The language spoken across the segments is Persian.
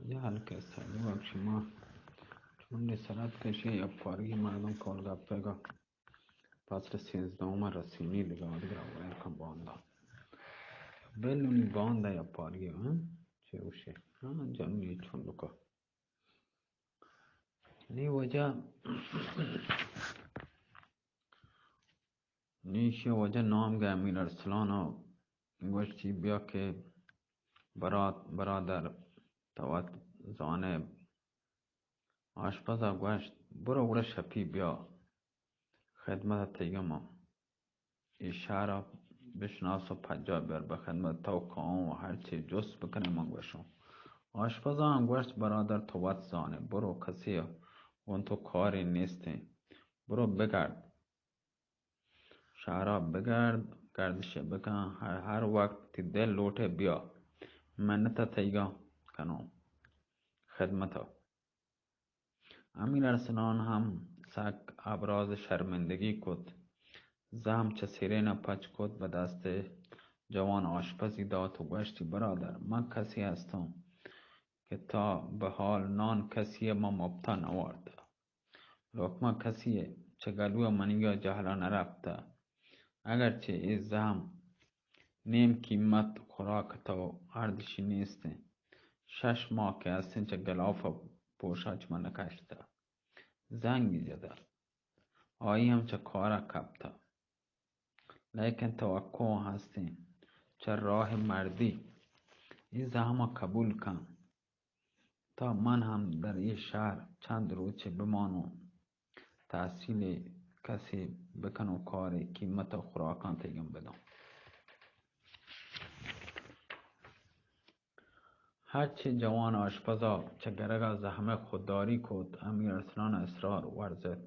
یه حلقه سریع بخش ما چون رسالت کشی یا پاری مردم کالگپگا فصل 13 رسینی لگادی را کن باندا بلونی باندا یا پاری چه اوشه جمعی چون لکا نی وجه نیش وجه نام گه امیر ارسلان گوشتی بیا که برادر توات زانه آشپزا گوشت برو وره شپی بیا خدمت تیگم اشاره بشناس و پجا بر به خدمت تو کام و هرچی جست بکنه من گوشم آشپزا هم گوشت برادر توات زانه برو کسی اون تو کاری نیستی برو بگرد شهرها بگرد گردش بکن هر وقت دل لوٹه بیا منت تیگا کنم خدمتا امیر ارسلان هم سگ ابراز شرمندگی کد زهم چه سیرین پچ کد به دست جوان آشپزی داد و گوشتی برادر من کسی هستم که تا به حال نان کسی ما مبتا نوارد لقمه کسیه چه گلو منیگا جهلا نرفته اگرچه از زهم نیم قیمت خوراک تا اردشی نیسته 6 ماه که هستین چه گلاف پوشاچ من نکشته زنگی زده آیی هم چه کارا کبته لیکن توقع هستین چه راه مردی این زحمه قبول کن تا من هم در این شهر چند روچه بمانم تحصیل کسی بکنم کاری قیمت خوراکان تیگم بدم هرچی جوان آشپزا چه گرگا زحمه خودداری کد امیر ارسلان اصرار ورزد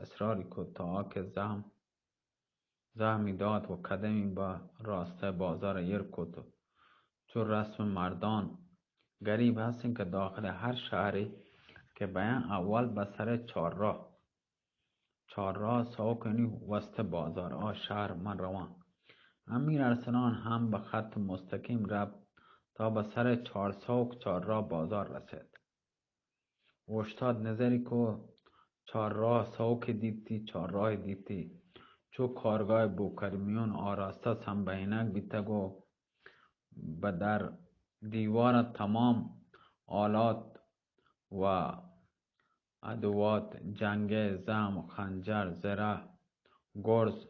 اصراری کد تا که زحمی داد و قدمی با راسته بازار ایر کد چون رسم مردان گریب هستیم که داخل هر شهری که بیان اول به سر چهار راه سو کنی وسط بازار شهر من روان امیر ارسلان هم به خط مستقیم رفت تا به سر 4 راه بازار رسید اوشتاد نظری که 4 راه سوک دیتی 4 راه دیتی چو کارگاه بوکرمیون آراسته سنبینک بیتگو به در دیوار تمام آلات و ادوات جنگ زم خنجر زره گرز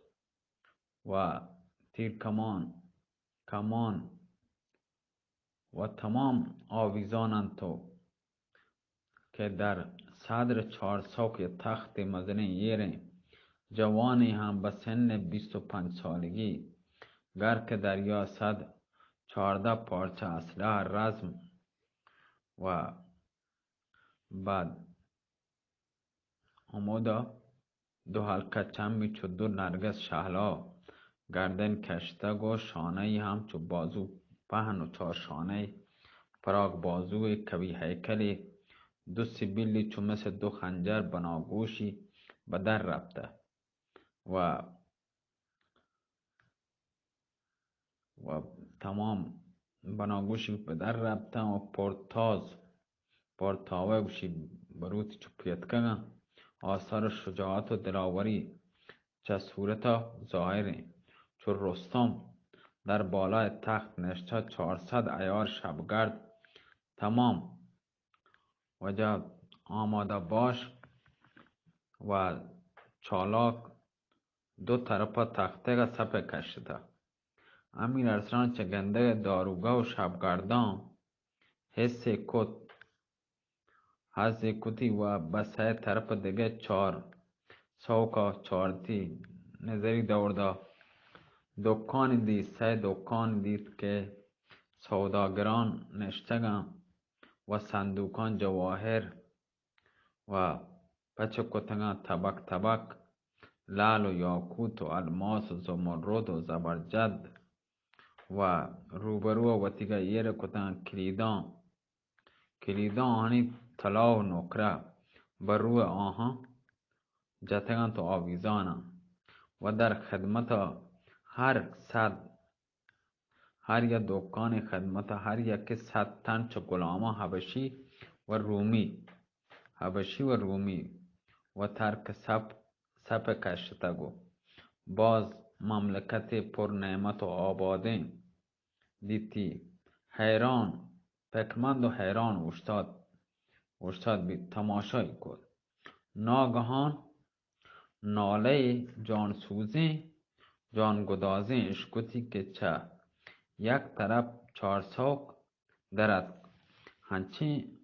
و تیر کمان و تمام آویزانند تو که در صدر 400 تخت مزنه یه جوانی هم به سن 25 سالگی گر که دریا 114 پارچه اسلحه رزم و بعد آمودا 2 حلقه چمی چو 2 نرگس شهلا گردن کشتگ و شانه هم چو بازو پهن و 4 شانه پراگ بازوی کوی هیکلی 2 سیبیلی چو مثل 2 خنجر بناگوشی به در رفته و تمام بناگوشی به در رفته و پرتاوه گوشی بروتی چو پیتکه آثار شجاعت و دلاوری چه صورتا ظاهره چو رستم در بالای تخت نشسته 400 عیار شبگرد تمام وجه آماده باش و چالاک 2 طرفه تخته سپه کشیده امیر ارسلان چه گنده داروگاه و شبگردان حسی کتی و به 3 طرف دیگه 400 چارتی نظری دورده دکان دید 3 دکان دید که سوداگران نشتگن و صندوقان جواهر و پچه کتگان طبق لال و یاقوت و الماس و زمرد و زبرجد و روبرو و تیگه ایر کتگان کلیدان آنی طلا و نکره بر روی آنها جتگان تو آویزانم و در خدمت هر یک دکان خدمت هر یک 100 تن چه غلام حبشی و رومی و ترک سپ کشتگو باز مملکت پر نعمت و آباده دیتی حیران پکمند و حیران اوشتاد بی تماشای کد ناگهان ناله جان گدازی اشکتی که چه یک طرف 400 درد هنچی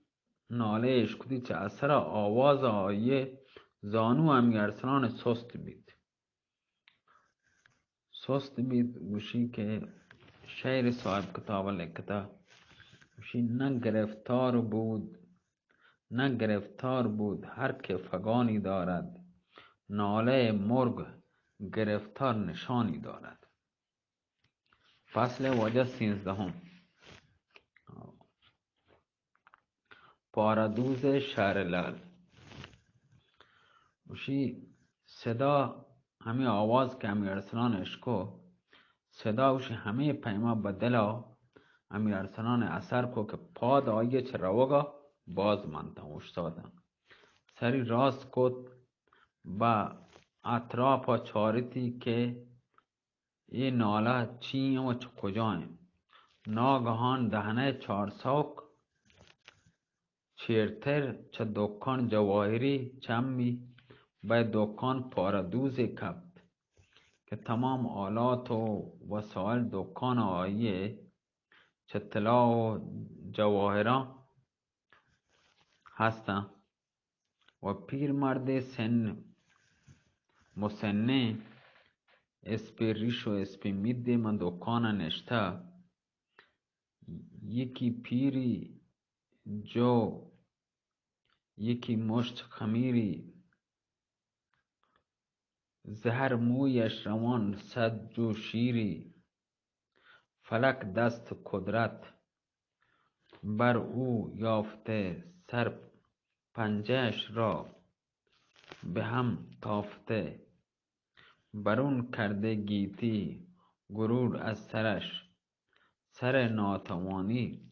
ناله اشکتی چه اثر آواز آیه زانو همی ارسلان سست بید گوشی که شعر صاحب کتاب لکتا گوشی نه گرفتار بود هر که فغانی دارد ناله مرغ گرفتار نشانی دارد. فصل وجه 13 پاردوز شهر لعل گوشی صدا همه آواز که امیر ارسلان اشکو صدا وشی همه پیما بدلا امیر ارسلان اثر کو که پاد آیه چه روگا باز منتا اوشتادن سری راست کد با اطراپا چارتی که این ناله چی و چه کجایم ناگهان دهنه 400 چیرتر چه دکان جواهری چمی به دکان پاردوزی کبد که تمام آلات و وسایل دکان آیه چه طلا و جواهران هستن و پیر مرد مسنه اسپی ریش و اسپی میده من دکان نشته یکی پیری جو یکی مشت خمیری زهر مویش روان 100 جو شیری فلک دست قدرت بر او یافته سر پنجهش را به هم تافته برون کرده گیتی غرور از سر ناتوانی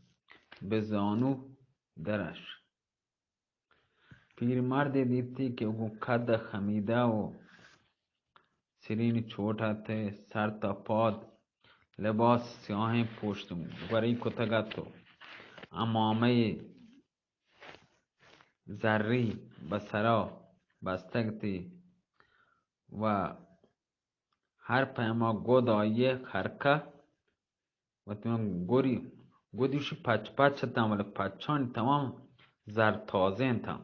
به زانو درش پیرمرد دیدی که او قد خمیده و سرین چوٹت سر تا پاد لباس سیاه پوشت گوری کتگت و امامه زری به سرا بستگتی و هر پیما گود آیه خرکه و تمام گودیش پچ تام ولی پچان تمام زر تازه تام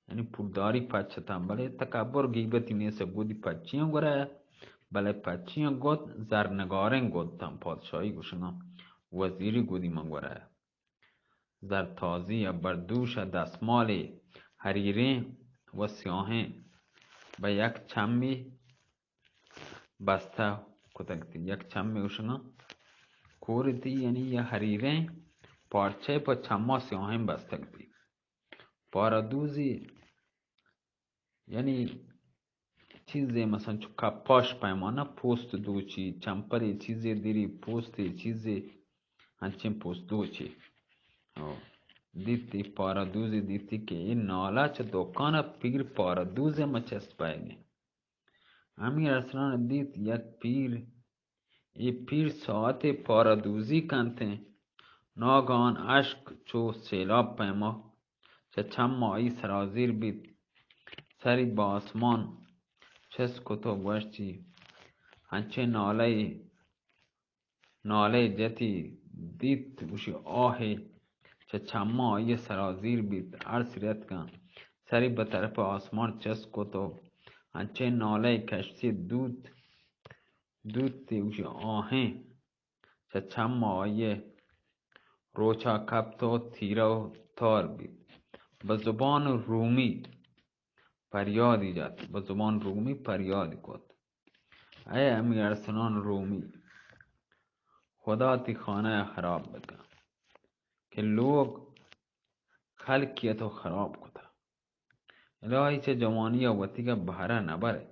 یعنی پولداری پچ تام ولی تکبر گیبتی نیست گودی پچیان گره بله پچیان گود زرنگارن گود تام پادشاهی گوشنا وزیری گودی من گره زر تازی بردوش دستمال حریری و سیاهه به یک چمی بسته کتکتی یک چمی گوشنا کوردی یعنی یه حریره پارچه پا چما سیاهه بستگتی پاردوزی یعنی چیزی مثلا چو کپاش پیمانه پوست دوچی چمپری چیزی دیری پوستی چیزی همچین پوست دوچی دیتی پاردوزی دیتی که این ناله چه دکان پیر پاردوزی ما چست پایگی امیر ارسلان دید یک پیر ساعت پاردوزی کنته ناگهان اشک چو سیلاب پیما چه چمایی سرازیر بید سری با آسمان چس کتو گوشتی هنچه ناله جتی دید گوشی آهی چه چمایی سرازیر بید ارسیرت کن سری به طرف آسمان چس کتو هنچه ناله کشتی دود گوشی آهی چه چمایی روچا کبتو تیره و تار بید به زبان رومی فریادی کد ای امیر ارسلان رومی خدا تی خانه خراب بکن که لوگ خلقیتو خراب کده الهی چه جوانی وطی که بهره نبره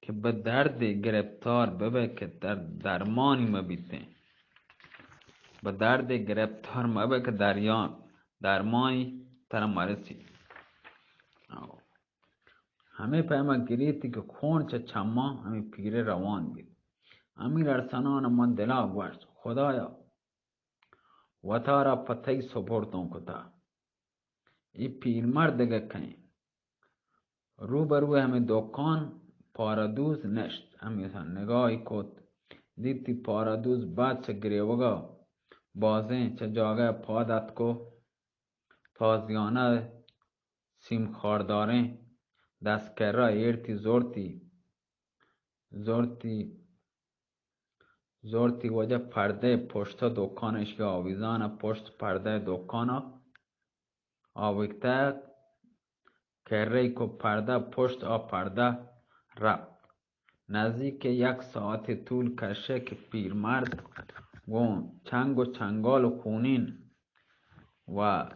که به درد گرفتار ببه که در درمانی مبیته به درد گرفتار مبه که درمانی ترم مرسی. همه پیما گریتی که خون چه چما همه پیره روان بید. امیر ارسلان من دلا گوشت خدایا وطا را پتی سپردم کتا. ای پیرمرد دیگه کنی رو بروی همه دکان پارادوز نشت. همیتا نگاهی کد دیتی پارادوز بعد چه گریوگا بازه چه جاگه پادت کو تازیانه سیم خارداره دست کرا ایرتی زورتی وجه پرده پشت دکانش که آویزان پشت پرده دکانا آویکته کره کو پرده پشت پرده رفت. نزدیک 1 ساعت طول کشه که پیرمرد گون چنگ و چنگال و خونین و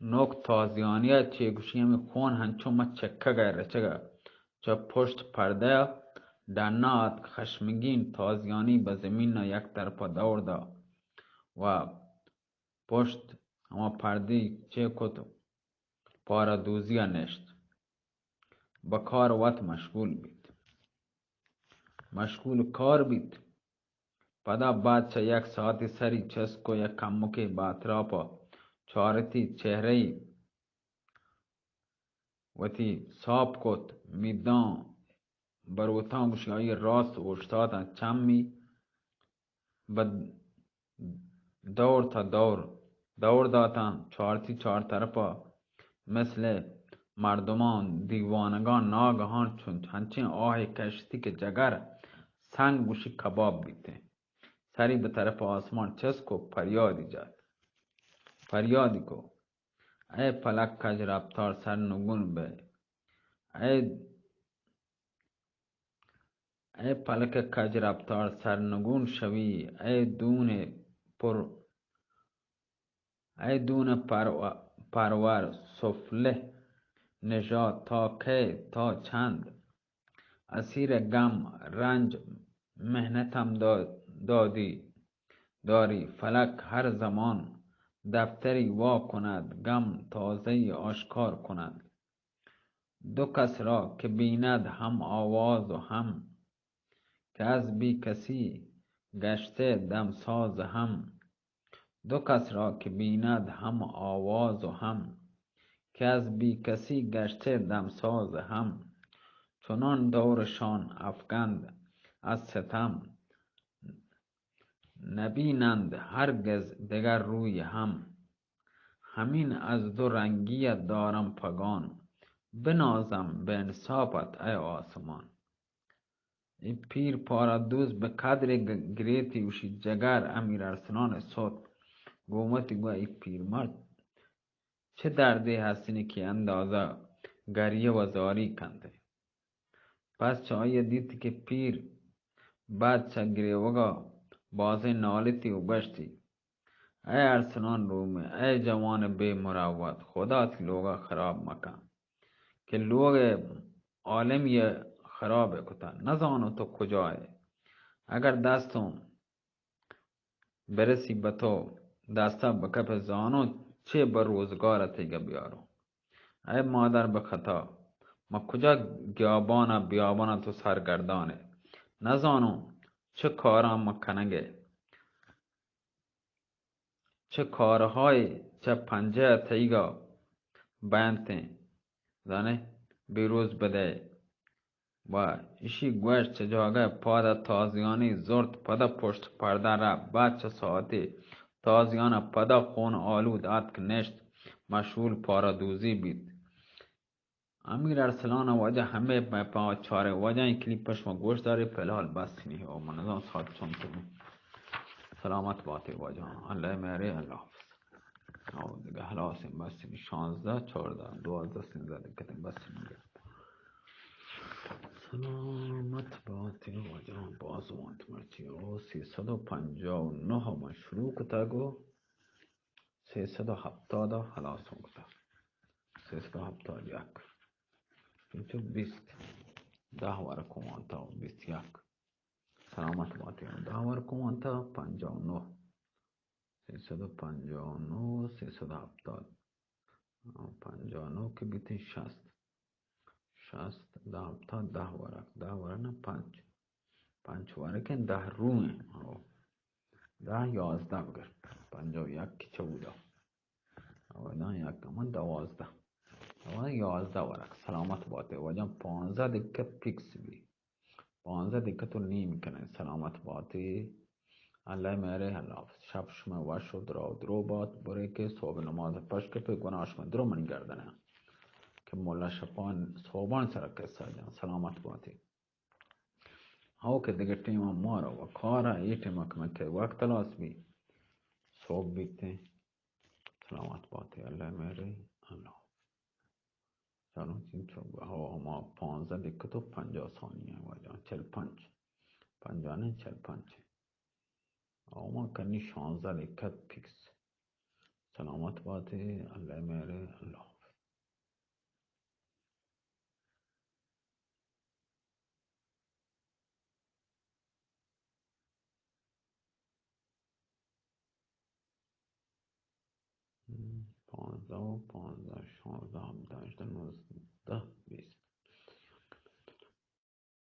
نوک تازیانیه چه گوشی همی خون هنچون ما چکه گره چه پشت پرده دنات خشمگین تازیانی به زمین یک طرف دور دا و پشت اما پرده چه کت پارادوزی نشت. با کار وقت مشغول کار بید. پدا بعد چه 1 ساعتی سری چسکو یک کمکی باطراپا چارتی چهره وتی صاحب کت میدان بروتان گوشی راست اوشتادن چمی به دور تا دور داتن چهار طرفا مثل مردمان دیوانگان ناگهان چون هنچین آه کشتی که جگر سنگ گوشی کباب بیته سری به طرف آسمان چسک و فریادی کو ای پلک کج رفتار سرنگون به ای پلک کج رفتار سرنگون شوی ای دون پرور سفله نژاد تا کی تا چند اسیر غم رنج محنتم داری فلک هر زمان دفتری وا کند غم تازه آشکار کند. دو کس را که بیند هم آواز و هم که از بی کسی گشته دمساز هم. دو کس را که بیند هم آواز و هم که از بی کسی گشته دمساز هم. چنان دورشان افکند از ستم نبینند هرگز دگر روی هم. همین از دو رنگیت دارم پگان بنازم به انصافت ای آسمان. این پیر پارادوز به قدر گریتی وشی جگر امیر ارسلان صوت گومتی گوه ای پیرمرد چه درده هستینی که اندازه گریه و زاری کنده. پس چه دیدی که پیر بعد چه گریوگا بازه نالتی و گشتی ای ارسلان رومی ای جوان بے مروت خدا تی لوگا خراب مکن که لوگ عالمی خراب کتا نزانو تو کجای. اگر دستم برسی به تو دستا به کف زانو چه بر روزگارت بیارو. ای مادر به خطا ما کجا بیابانا تو سرگردانه نزانو چه کارم مکنگه چه کارهای چه پنجه تیگا بینته زنه بیروز بده و ایشی گوشت چه جاگه پاد تازیانی زرد پدا پشت پرده را بعد چه ساعتی تازیان پدا خون آلود آت که نشت مشغول پارادوزی بید. امیر ارسلان وجه همه پا چاره وجه این کلیپش ما گوش داری فلحال بس نیه و منظام ساعت چون سلامت باتی وجه الله میره الله حافظ دیگه حلاسیم بس نی 16 14 12 13 دیگه بس نیه سلامت باتی وجه باز وانت مرچی او 359 من شروع کتا گو 370 حلاسون کتا 371 چونچه 20 10 وار کومانتا 21 سلامت باتی 10 وار کومانتا 59 359 370 59 که بیتی 60 60 ده 70 10 ورق 10 ورق نه 5 5 ورق 10 رومه 10 11 بگر 51 که 14 اول یک من 12 11 ورق سلامت باته وجم 15 دیگه پیکس بی 15 دیگه تو نیم کنه سلامت باتی الله میره الله شب شما وش و درو باد بره که صبح نماز پش که پی گناهش من درو من گردنه که مولا شپان صوبان سر کسا جان سلامت باتی هاو که دیگه ٹیم مارا و کارا یہ ٹیم که وقت لاس بی صبح بیتے سلامت باتی الله میره الله سلام چین تو هوا ما 15 دیگه تو 50 ثانیه و جان 45 50 نه 45 ما کنی 16 دیگه پیکس سلامت باتی الله میره الله پانزده و پانزده 16 17 18 19